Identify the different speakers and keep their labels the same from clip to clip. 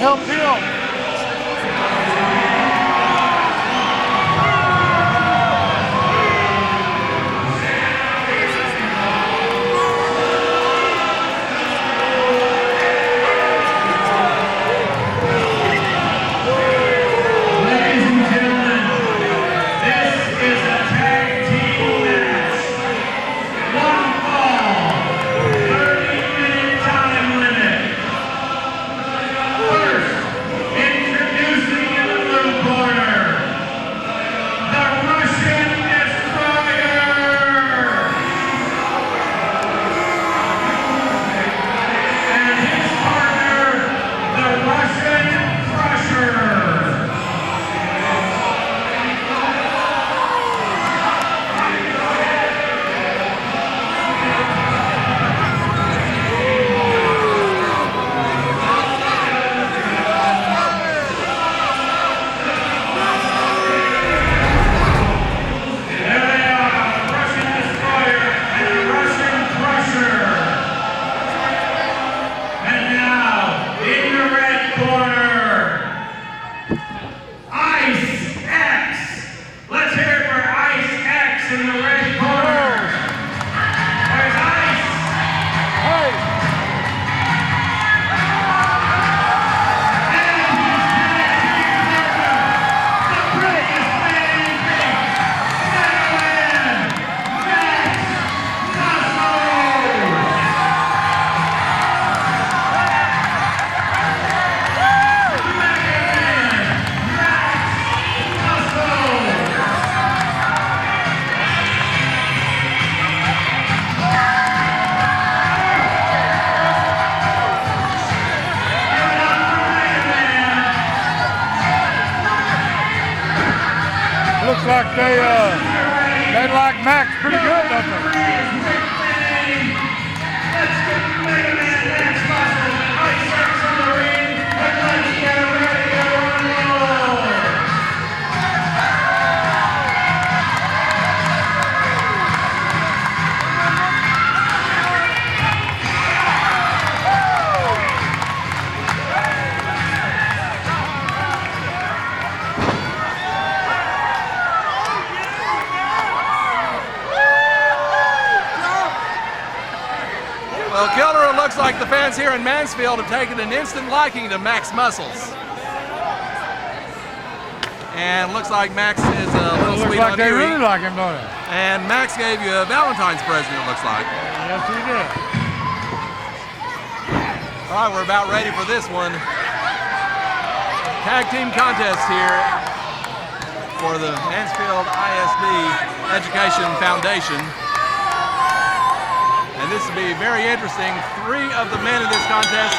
Speaker 1: help him. Looks like they like Max pretty good, don't they?
Speaker 2: Well, Kilder, it looks like the fans here in Mansfield have taken an instant liking to Max Muscles. And looks like Max is a little sweet on you.
Speaker 1: Looks like they really like him, don't they?
Speaker 2: And Max gave you a Valentine's present, it looks like.
Speaker 1: Yes, he did.
Speaker 2: All right, we're about ready for this one. Tag team contest here for the Mansfield ISD Education Foundation. And this will be very interesting. 3 of the men in this contest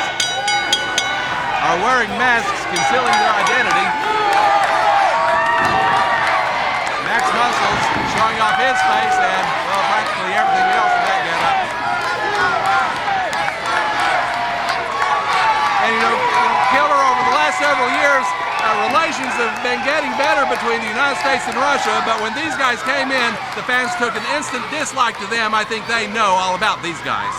Speaker 2: are wearing masks concealing their identity. Max Muscles showing off his face and, well, practically everything else in that getup. And you know, Kilder, over the last several years, relations have been getting better between the United States and Russia, but when these guys came in, the fans took an instant dislike to them. I think they know all about these guys.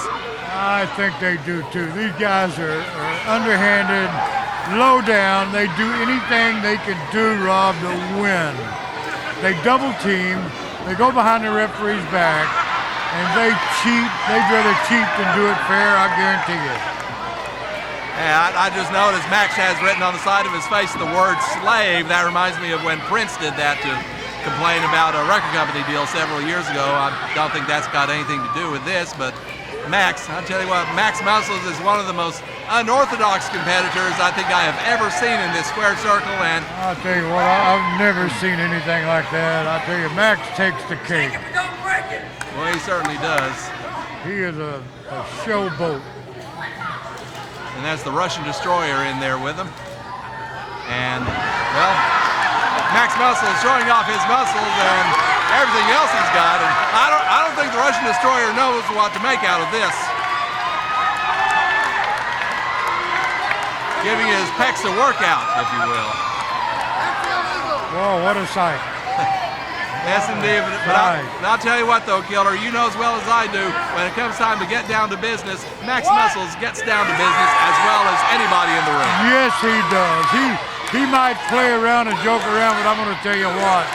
Speaker 1: I think they do too. These guys are underhanded, low down. They do anything they can do, Rob, to win. They double team, they go behind the referee's back, and they cheat. They'd rather cheat than do it fair, I guarantee you.
Speaker 2: Yeah, I just noticed Max has written on the side of his face the word slave. That reminds me of when Prince did that to complain about a record company deal several years ago. I don't think that's got anything to do with this, but Max, I'll tell you what, Max Muscles is one of the most unorthodox competitors I think I have ever seen in this square circle. And
Speaker 1: I'll tell you what, I've never seen anything like that. I'll tell you, Max takes the cake.
Speaker 2: Well, he certainly does.
Speaker 1: He is a showboat.
Speaker 2: And that's the Russian destroyer in there with him. And, well, Max Muscles showing off his muscles and everything else he's got. And I don't think the Russian destroyer knows what to make out of this. Giving his pecs a workout, if you will.
Speaker 1: Whoa, what a sight.
Speaker 2: Yes, indeed. But I'll tell you what, though, Killer, you know as well as I do, when it comes time to get down to business, Max Muscles gets down to business as well as anybody in the ring.
Speaker 1: Yes, he does. He might play around and joke around, but I'm going to tell you what.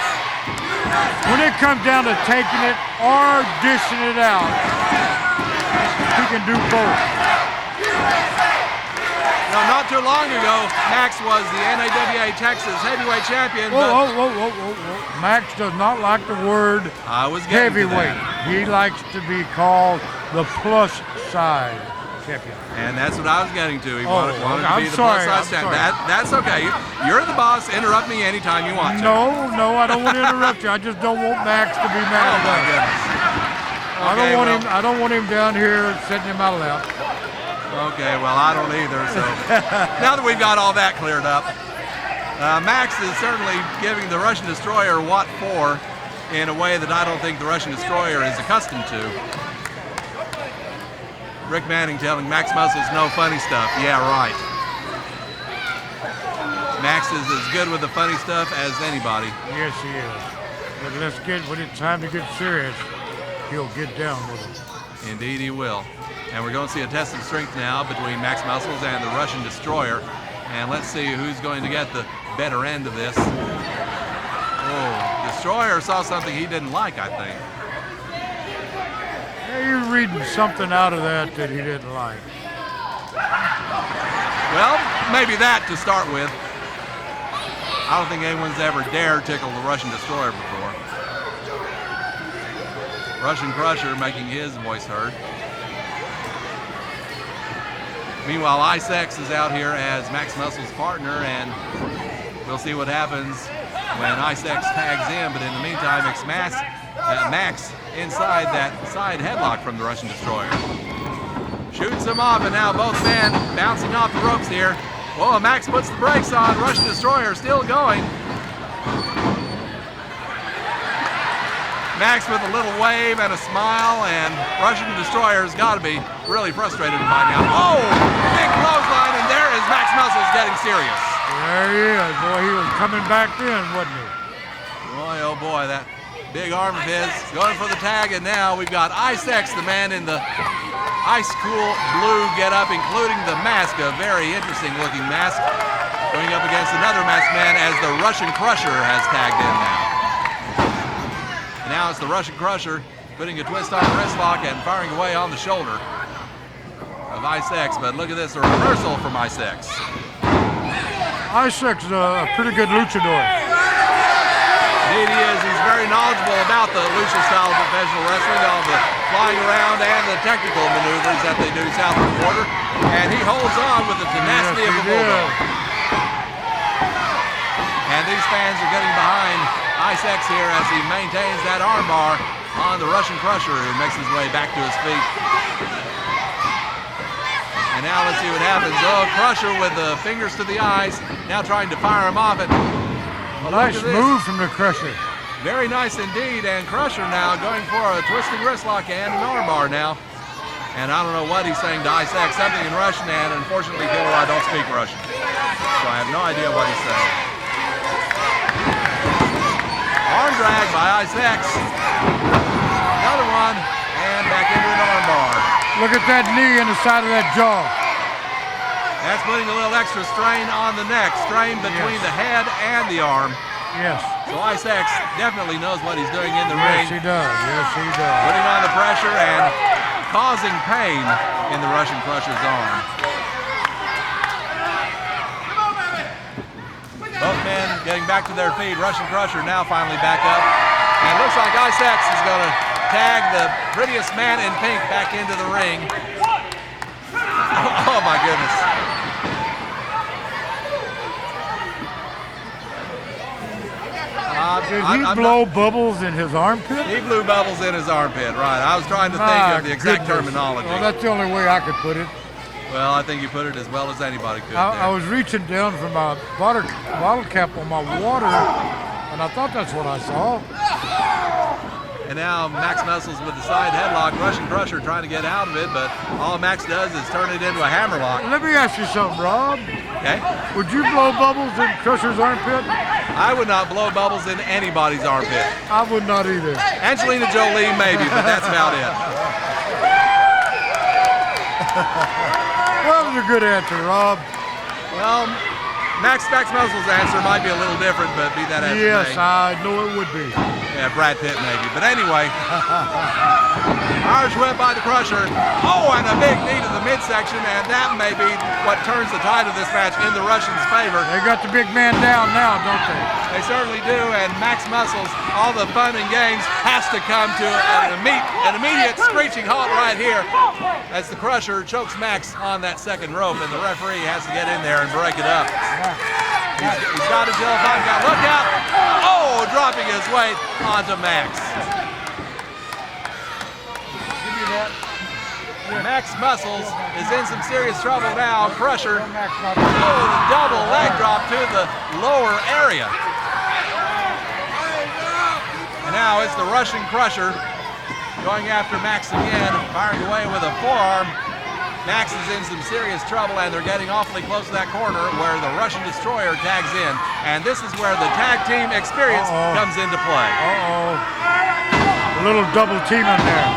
Speaker 1: When it comes down to taking it or dishing it out, he can do both.
Speaker 2: No, not too long ago, Max was the NAWA Texas heavyweight champion.
Speaker 1: Whoa. Max does not like the word heavyweight. He likes to be called the plus size champion.
Speaker 2: And that's what I was getting to. He wanted to be the
Speaker 1: sorry,
Speaker 2: plus size champion. That's okay. You're the boss. Interrupt me anytime you want to.
Speaker 1: No, I don't want to interrupt you. I just don't want Max to be mad at us.
Speaker 2: Oh my goodness. Okay,
Speaker 1: I don't want him down here sitting in my lap.
Speaker 2: Okay, well, I don't either, so now that we've got all that cleared up, Max is certainly giving the Russian Destroyer what for in a way that I don't think the Russian Destroyer is accustomed to. Rick Manning telling Max Muscles no funny stuff. Yeah, right. Max is as good with the funny stuff as anybody.
Speaker 1: Yes, he is. But when it's time to get serious, he'll get down with it.
Speaker 2: Indeed he will. And we're going to see a test of strength now between Max Muscles and the Russian Destroyer. And let's see who's going to get the better end of this. Oh, Destroyer saw something he didn't like, I think.
Speaker 1: Yeah, you're reading something out of that he didn't like.
Speaker 2: Well, maybe that to start with. I don't think anyone's ever dared tickle the Russian Destroyer before. Russian Crusher making his voice heard. Meanwhile, Ice X is out here as Max Muscles' partner, and we'll see what happens when Ice X tags in. But in the meantime, it's Max inside that side headlock from the Russian Destroyer. Shoots him off, and now both men bouncing off the ropes here. Whoa, Max puts the brakes on. Russian Destroyer still going. Max with a little wave and a smile, and Russian Destroyer's got to be really frustrated by now. Oh, big clothesline, and there is Max Muscles getting serious.
Speaker 1: There he is. Boy, he was coming back in, wasn't he?
Speaker 2: Boy, oh boy, that big arm of his going for the tag, and now we've got Ice X, the man in the ice cool blue getup, including the mask, a very interesting looking mask, going up against another masked man as the Russian Crusher has tagged in now. And now it's the Russian Crusher putting a twist on the wrist lock and firing away on the shoulder of Ice X. But look at this, a reversal from Ice X.
Speaker 1: Ice X is a pretty good luchador.
Speaker 2: Indeed he is. He's very knowledgeable about the lucha style of professional wrestling, all the flying around and the technical maneuvers that they do south of the border. And he holds on with the tenacity of a bulldog. And these fans are getting behind Ice X here as he maintains that armbar on the Russian Crusher, who makes his way back to his feet. And now let's see what happens. Oh, Crusher with the fingers to the eyes, now trying to fire him off.
Speaker 1: Nice move from the Crusher.
Speaker 2: Very nice indeed, and Crusher now going for a twisting wrist lock and an armbar now. And I don't know what he's saying to Ice X, something in Russian, and unfortunately, Killer, I don't speak Russian. So I have no idea what he's saying. Arm drag by Ice X. Another one, and back into an armbar.
Speaker 1: Look at that knee in the side of that jaw.
Speaker 2: That's putting a little extra strain on the neck, strain between the head and the arm.
Speaker 1: Yes.
Speaker 2: So Ice X definitely knows what he's doing in the ring.
Speaker 1: Yes, he does. Yes, he does.
Speaker 2: Putting on the pressure and causing pain in the Russian Crusher's arm. Both men getting back to their feet. Russian Crusher now finally back up. And it looks like Ice X is going to tag the prettiest man in pink back into the ring. Oh my goodness.
Speaker 1: Did he blow bubbles in his armpit?
Speaker 2: He blew bubbles in his armpit, right. I was trying to think of the exact terminology.
Speaker 1: Well, that's the only way I could put it.
Speaker 2: Well, I think you put it as well as anybody could.
Speaker 1: I was reaching down for my bottle cap on my water, and I thought that's what I saw.
Speaker 2: And now Max Muscles with the side headlock. Russian Crusher trying to get out of it, but all Max does is turn it into a hammerlock.
Speaker 1: Let me ask you something, Rob.
Speaker 2: Okay.
Speaker 1: Would you blow bubbles in Crusher's armpit?
Speaker 2: I would not blow bubbles in anybody's armpit.
Speaker 1: I would not either.
Speaker 2: Angelina Jolie, maybe, but that's about it.
Speaker 1: Well, that was a good answer, Rob.
Speaker 2: Well, Max Muscle's answer might be a little different, but be that as it may.
Speaker 1: Yes, I know it would be.
Speaker 2: Yeah, Brad Pitt maybe. But anyway, Irish whip by the Crusher. Oh, and a big knee to the midsection, and that may be what turns the tide of this match in the Russians' favor.
Speaker 1: They got the big man down now, don't they?
Speaker 2: They certainly do, and Max Muscles, all the fun and games has to come to an immediate screeching halt right here as the Crusher chokes Max on that second rope, and the referee has to get in there and break it up. He's got until 5 count. Look out! Oh, dropping his weight onto Max. Give me that. Max Muscles is in some serious trouble now. Crusher. Oh, the double leg drop to the lower area. And now it's the Russian Crusher going after Max again, firing away with a forearm. Max is in some serious trouble, and they're getting awfully close to that corner where the Russian Destroyer tags in. And this is where the tag team experience comes into play.
Speaker 1: A little double team in there.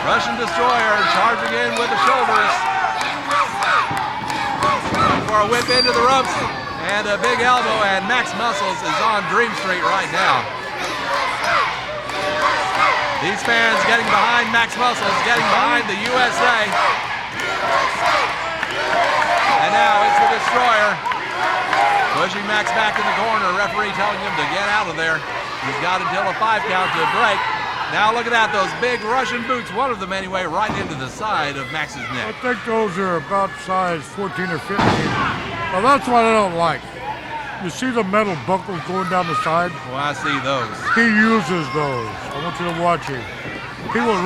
Speaker 2: Russian Destroyer charging in with the shoulders. For a whip into the ropes and a big elbow, and Max Muscles is on Dream Street right now. These fans getting behind Max Muscles, getting behind the USA. And now it's the Destroyer pushing Max back in the corner. Referee telling him to get out of there. He's got until a 5 count to break. Now look at that, those big Russian boots, one of them anyway, right into the side of Max's neck.
Speaker 1: I think those are about size 14 or 15. Well, that's what I don't like. You see the metal buckles going down the side?
Speaker 2: Well, I see those.
Speaker 1: He uses those. I want you to watch him. He'll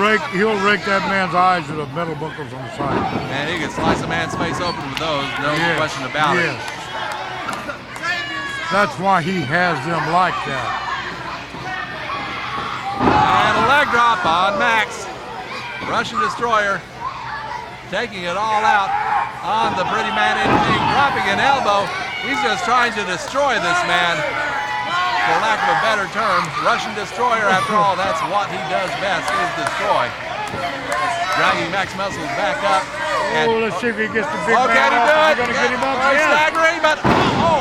Speaker 1: rake that man's eyes with the metal buckles on the side.
Speaker 2: And he can slice a man's face open with those, no question about it.
Speaker 1: That's why he has them like that.
Speaker 2: And a leg drop on Max. Russian Destroyer taking it all out on the pretty man in the ring, dropping an elbow. He's just trying to destroy this man, for lack of a better term. Russian Destroyer, after all, that's what he does best, is destroy. Dragging Max Muscles back up. And
Speaker 1: let's see if he gets the big man
Speaker 2: can he do it?
Speaker 1: Going to get him up
Speaker 2: again. Staggering, but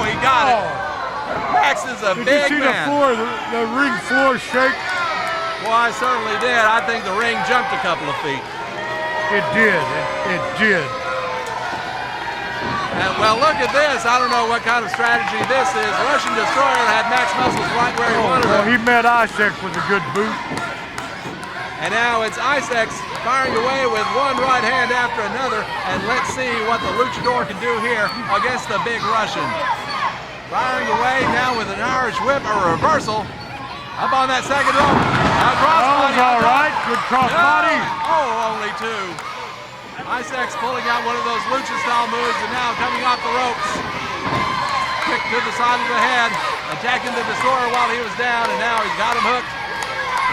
Speaker 2: he got it. Max is a big man.
Speaker 1: Did you see the ring floor shake?
Speaker 2: Well, I certainly did. I think the ring jumped a couple of feet.
Speaker 1: It did. It did.
Speaker 2: And, well, look at this. I don't know what kind of strategy this is. Russian Destroyer had Max Muscles right where he wanted him.
Speaker 1: He met Isaac with a good boot.
Speaker 2: And now it's Isaac firing away with one right hand after another. And let's see what the luchador can do here against the big Russian. Firing away now with an Irish whip, a reversal. Up on that second rope.
Speaker 1: That was all right. Good cross body.
Speaker 2: Only two. Isaac's pulling out one of those lucha-style moves, and now coming off the ropes. Kick to the side of the head, attacking the Destroyer while he was down, and now he's got him hooked.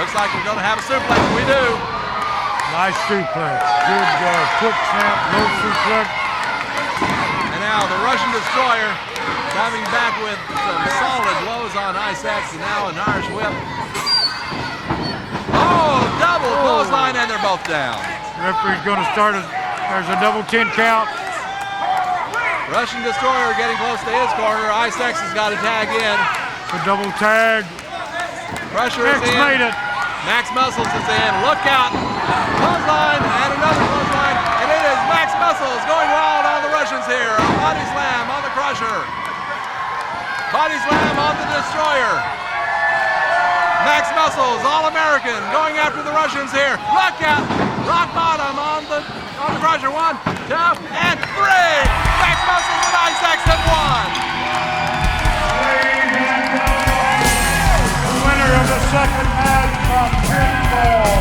Speaker 2: Looks like we're going to have a suplex. We do.
Speaker 1: Nice suplex. Good quick snap, no suplex.
Speaker 2: And now the Russian Destroyer coming back with some solid blows on Isaac, and now an Irish whip. Double clothesline, and they're both down.
Speaker 1: Referee's going to start it. There's a double 10 count.
Speaker 2: Russian Destroyer getting close to his corner. Isaac has got to tag in.
Speaker 1: The double tag.
Speaker 2: Crusher is in.
Speaker 1: Made it.
Speaker 2: Max Muscles is in. Look out. Clothesline and another clothesline. And it is Max Muscles going wild on the Russians here. A body slam on the Crusher. Body slam on the Destroyer. Max Muscles, All-American, going after the Russians here. Look out! Rock bottom on the Crusher. 1, 2, and 3! Max Muscles and Isaac have won!
Speaker 1: The winner of the second match from pinfall.